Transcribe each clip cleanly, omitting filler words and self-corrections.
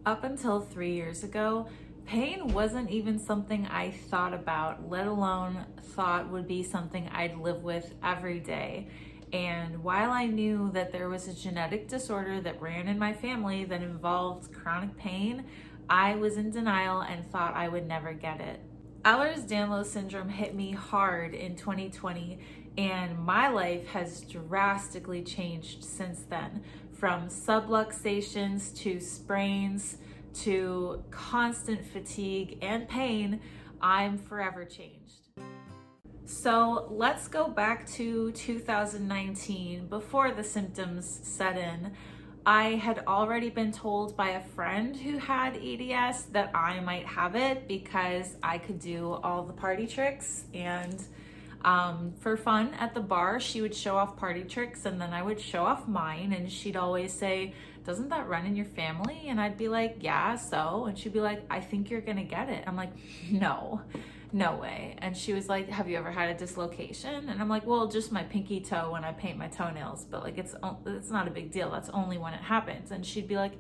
Up until 3 years ago, pain wasn't even something I thought about, let alone thought would be something I'd live with every day. And while I knew that there was a genetic disorder that ran in my family that involved chronic pain, I was in denial and thought I would never get it. Ehlers-Danlos syndrome hit me hard in 2020, and my life has drastically changed since then. From subluxations to sprains to constant fatigue and pain, I'm forever changed. So let's go back to 2019, before the symptoms set in. I had already been told by a friend who had EDS that I might have it because I could do all the party tricks, and for fun at the bar, she would show off party tricks and then I would show off mine, and she'd always say, "Doesn't that run in your family?" And I'd be like, "Yeah, so?" And she'd be like, "I think you're gonna get it." I'm like, no way. And she was like, "Have you ever had a dislocation?" And I'm like, "Well, just my pinky toe when I paint my toenails, but like it's not a big deal. That's only when it happens." And she'd be like,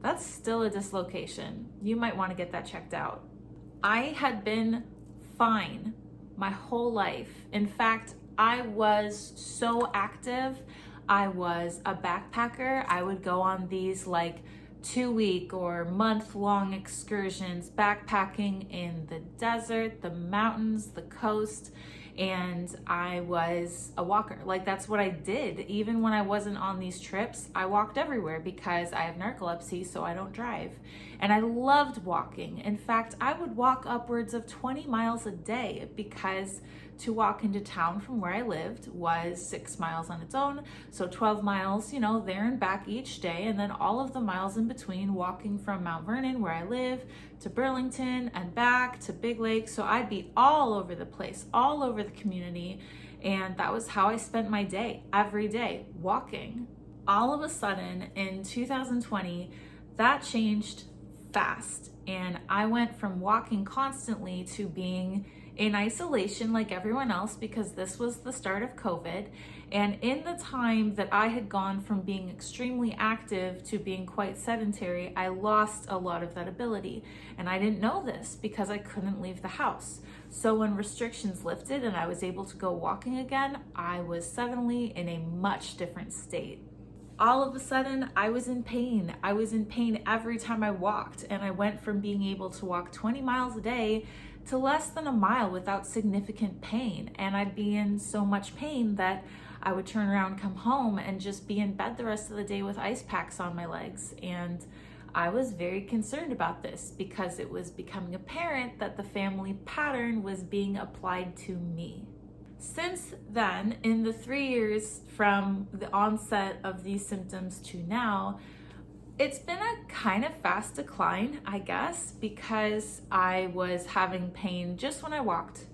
"That's still a dislocation. You might want to get that checked out." I had been fine my whole life. In fact, I was so active. I was a backpacker. I would go on these like 2-week or month-long excursions backpacking in the desert, the mountains, the coast, and I was a walker. Like, that's what I did. Even when I wasn't on these trips, I walked everywhere because I have narcolepsy, so I don't drive. And I loved walking. In fact, I would walk upwards of 20 miles a day because to walk into town from where I lived was 6 miles on its own. So 12 miles, there and back each day. And then all of the miles in between, walking from Mount Vernon, where I live, to Burlington and back to Big Lake. So I'd be all over the place, all over the community. And that was how I spent my day, every day, walking. All of a sudden in 2020, that changed fast. And I went from walking constantly to being in isolation like everyone else, because this was the start of COVID. And in the time that I had gone from being extremely active to being quite sedentary, I lost a lot of that ability. And I didn't know this because I couldn't leave the house. So when restrictions lifted and I was able to go walking again, I was suddenly in a much different state. All of a sudden, I was in pain. I was in pain every time I walked, and I went from being able to walk 20 miles a day to less than a mile without significant pain. And I'd be in so much pain that I would turn around, come home, and just be in bed the rest of the day with ice packs on my legs. And I was very concerned about this because it was becoming apparent that the family pattern was being applied to me. Since then, in the 3 years from the onset of these symptoms to now, it's been a kind of fast decline, I guess, because I was having pain just when I walked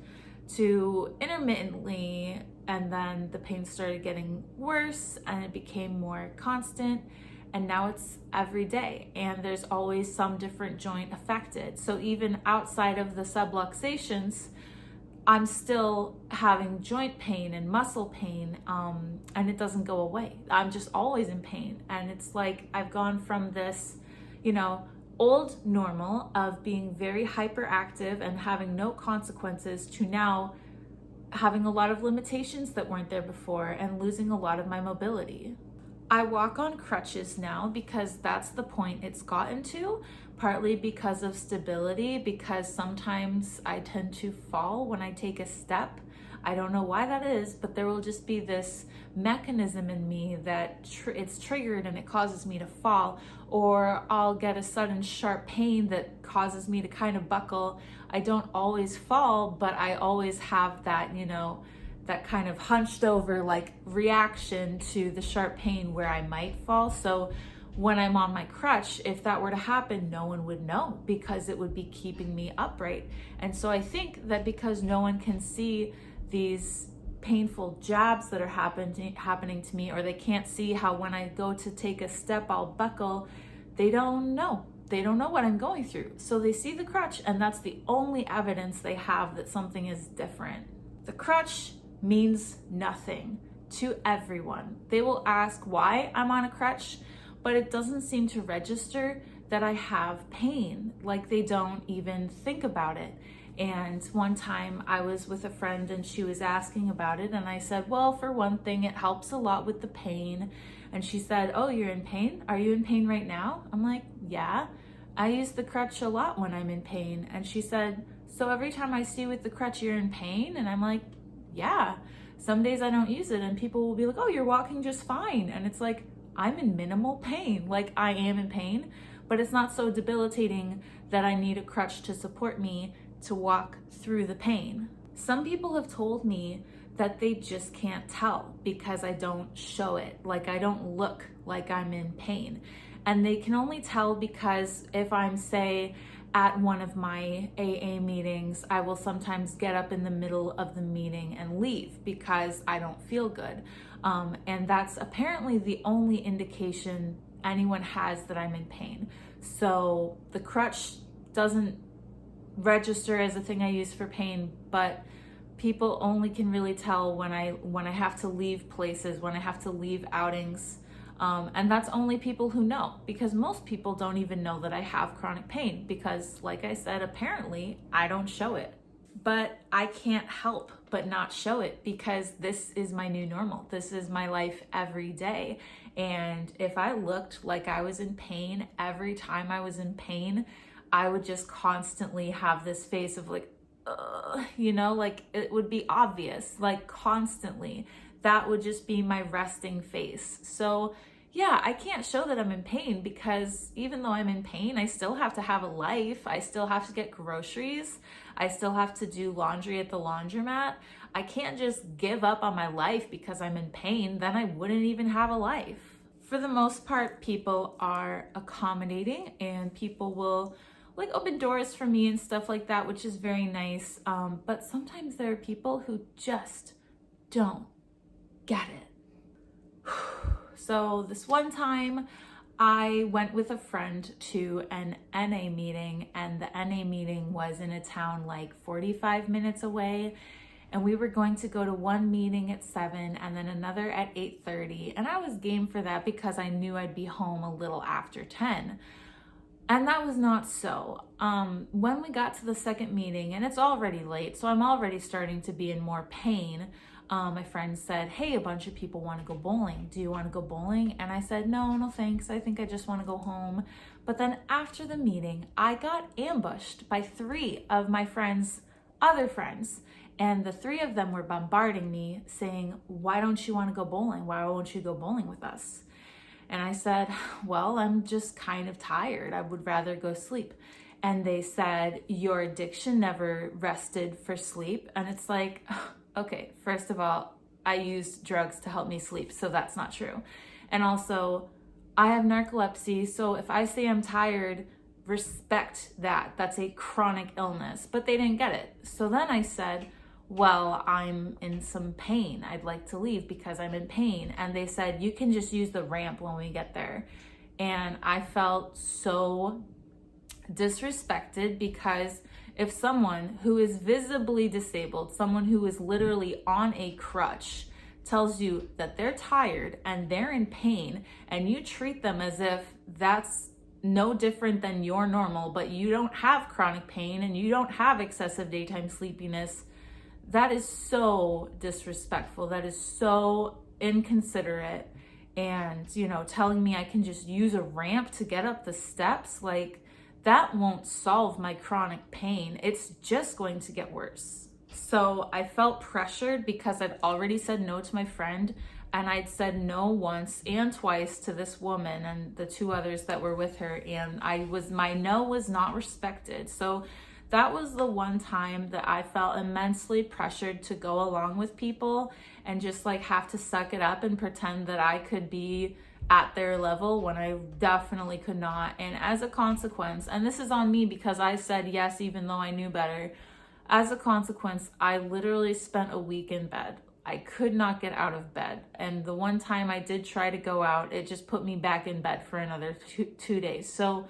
to intermittently, and then the pain started getting worse and it became more constant, and now it's every day, and there's always some different joint affected. So even outside of the subluxations, I'm still having joint pain and muscle pain, and it doesn't go away. I'm just always in pain. And it's like I've gone from this, old normal of being very hyperactive and having no consequences to now having a lot of limitations that weren't there before and losing a lot of my mobility. I walk on crutches now because that's the point it's gotten to, partly because of stability, because sometimes I tend to fall when I take a step. I don't know why that is, but there will just be this mechanism in me that it's triggered and it causes me to fall, or I'll get a sudden sharp pain that causes me to kind of buckle. I don't always fall, but I always have that, that kind of hunched over like reaction to the sharp pain where I might fall. So when I'm on my crutch, if that were to happen, no one would know because it would be keeping me upright. And so I think that because no one can see these painful jabs that are happening to me, or they can't see how when I go to take a step, I'll buckle, they don't know. They don't know what I'm going through. So they see the crutch, and that's the only evidence they have that something is different. The crutch means nothing to everyone. They will ask why I'm on a crutch, but it doesn't seem to register that I have pain. Like they don't even think about it. And one time I was with a friend and she was asking about it, and I said, well, for one thing, it helps a lot with the pain. And she said, oh, you're in pain? Are you in pain right now? I'm like, yeah, I use the crutch a lot when I'm in pain. And she said, so every time I see you with the crutch, you're in pain? And I'm like, yeah, some days I don't use it and people will be like, oh, you're walking just fine. And it's like, I'm in minimal pain. Like I am in pain, but it's not so debilitating that I need a crutch to support me to walk through the pain. Some people have told me that they just can't tell because I don't show it. Like I don't look like I'm in pain. And they can only tell because if I'm, say, at one of my AA meetings, I will sometimes get up in the middle of the meeting and leave because I don't feel good. And that's apparently the only indication anyone has that I'm in pain. So the crutch doesn't register as a thing I use for pain, but people only can really tell when I have to leave places, when I have to leave outings. And that's only people who know, because most people don't even know that I have chronic pain because, like I said, apparently I don't show it. But I can't help but not show it because this is my new normal. This is my life every day. And if I looked like I was in pain every time I was in pain, I would just constantly have this face of like, like it would be obvious, like constantly. That would just be my resting face. So yeah, I can't show that I'm in pain because even though I'm in pain, I still have to have a life. I still have to get groceries. I still have to do laundry at the laundromat. I can't just give up on my life because I'm in pain. Then I wouldn't even have a life. For the most part, people are accommodating and people will like open doors for me and stuff like that, which is very nice. But sometimes there are people who just don't get it. So this one time I went with a friend to an NA meeting, and the NA meeting was in a town like 45 minutes away. And we were going to go to one meeting at 7 and then another at 8:30. And I was game for that because I knew I'd be home a little after 10. And that was not so. When we got to the second meeting, and it's already late, so I'm already starting to be in more pain, my friend said, hey, a bunch of people want to go bowling. Do you want to go bowling? And I said, no thanks. I think I just want to go home. But then after the meeting, I got ambushed by 3 of my friends' other friends. And the 3 of them were bombarding me saying, why don't you want to go bowling? Why won't you go bowling with us? And I said, well, I'm just kind of tired. I would rather go sleep. And they said, your addiction never rested for sleep. And it's like, okay, first of all, I used drugs to help me sleep, so that's not true. And also, I have narcolepsy, so if I say I'm tired, respect that. That's a chronic illness. But they didn't get it. So then I said, well, I'm in some pain. I'd like to leave because I'm in pain. And they said, you can just use the ramp when we get there. And I felt so disrespected because if someone who is visibly disabled, someone who is literally on a crutch, tells you that they're tired and they're in pain, and you treat them as if that's no different than your normal, but you don't have chronic pain and you don't have excessive daytime sleepiness, that is so disrespectful. That is so inconsiderate. And, telling me I can just use a ramp to get up the steps, like that won't solve my chronic pain. It's just going to get worse. So I felt pressured because I'd already said no to my friend, and I'd said no once and twice to this woman and the 2 others that were with her, and my no was not respected. So that was the one time that I felt immensely pressured to go along with people and just like have to suck it up and pretend that I could be at their level when I definitely could not. And as a consequence, and this is on me because I said yes even though I knew better, as a consequence, I literally spent a week in bed. I could not get out of bed. And the one time I did try to go out, it just put me back in bed for another two days. So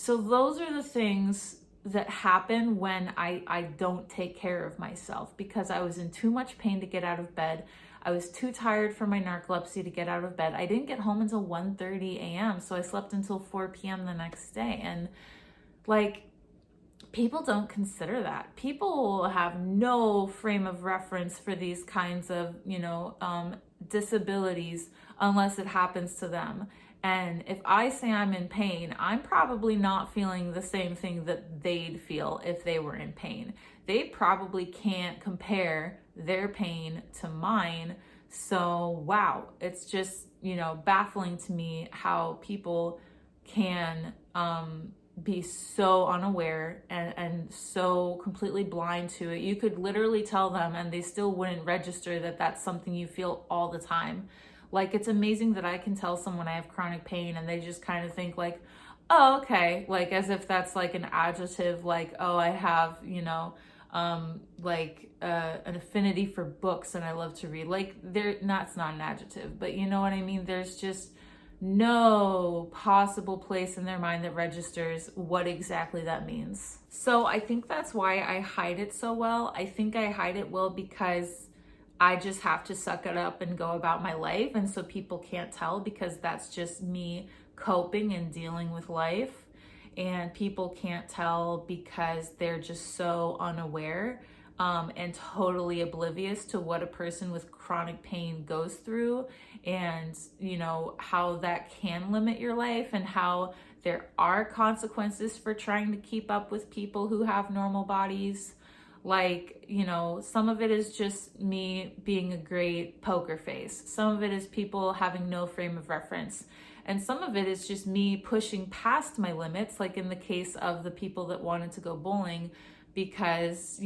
those are the things that happen when I don't take care of myself, because I was in too much pain to get out of bed. I was too tired from my narcolepsy to get out of bed. I didn't get home until 1:30 a.m. So I slept until 4 p.m. the next day. And like, people don't consider that. People have no frame of reference for these kinds of, disabilities unless it happens to them. And if I say I'm in pain, I'm probably not feeling the same thing that they'd feel if they were in pain. They probably can't compare their pain to mine. So, wow, it's just, baffling to me how people can be so unaware and so completely blind to it. You could literally tell them and they still wouldn't register that that's something you feel all the time. Like, it's amazing that I can tell someone I have chronic pain and they just kind of think like, oh, okay, like as if that's like an adjective, like, oh, I have, an affinity for books and I love to read. Like, that's not an adjective, but you know what I mean? There's just no possible place in their mind that registers what exactly that means. So I think that's why I hide it so well. I think I hide it well because I just have to suck it up and go about my life. And so people can't tell because that's just me coping and dealing with life. And people can't tell because they're just so unaware and totally oblivious to what a person with chronic pain goes through, and how that can limit your life, and how there are consequences for trying to keep up with people who have normal bodies. Like, some of it is just me being a great poker face. Some of it is people having no frame of reference. And some of it is just me pushing past my limits, like in the case of the people that wanted to go bowling, because,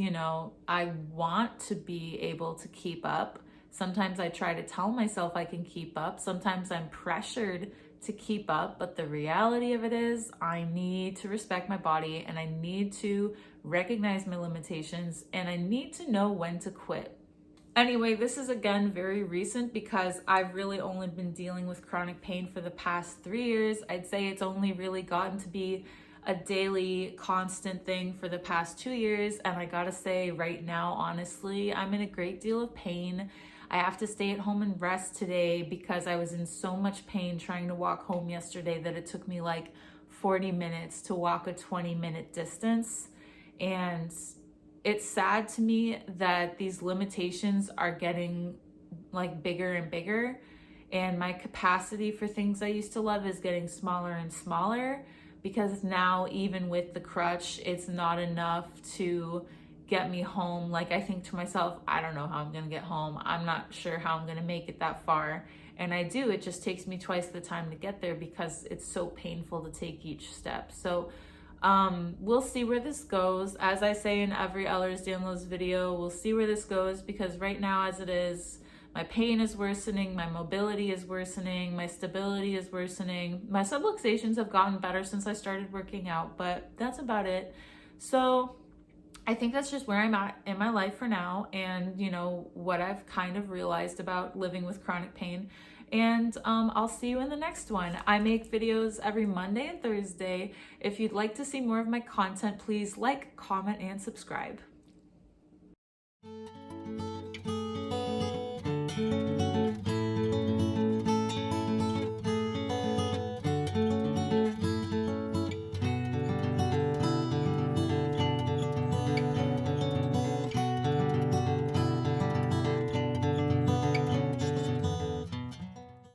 I want to be able to keep up. Sometimes I try to tell myself I can keep up. Sometimes I'm pressured to keep up. But the reality of it is I need to respect my body, and I need to recognize my limitations, and I need to know when to quit. Anyway, this is again very recent because I've really only been dealing with chronic pain for the past 3 years. I'd say it's only really gotten to be a daily constant thing for the past 2 years. And I gotta say right now, honestly, I'm in a great deal of pain. I have to stay at home and rest today because I was in so much pain trying to walk home yesterday that it took me like 40 minutes to walk a 20-minute distance. And it's sad to me that these limitations are getting like bigger and bigger, and my capacity for things I used to love is getting smaller and smaller, because now even with the crutch, it's not enough to get me home. Like, I think to myself, I don't know how I'm gonna get home. I'm not sure how I'm gonna make it that far. And I do, it just takes me twice the time to get there because it's so painful to take each step. So we'll see where this goes. As I say in every Ehlers-Danlos video, we'll see where this goes, because right now as it is, my pain is worsening, my mobility is worsening, my stability is worsening. My subluxations have gotten better since I started working out, but that's about it. So I think that's just where I'm at in my life for now, and what I've kind of realized about living with chronic pain. And I'll see you in the next one. I make videos every Monday and Thursday. If you'd like to see more of my content, please like, comment, and subscribe.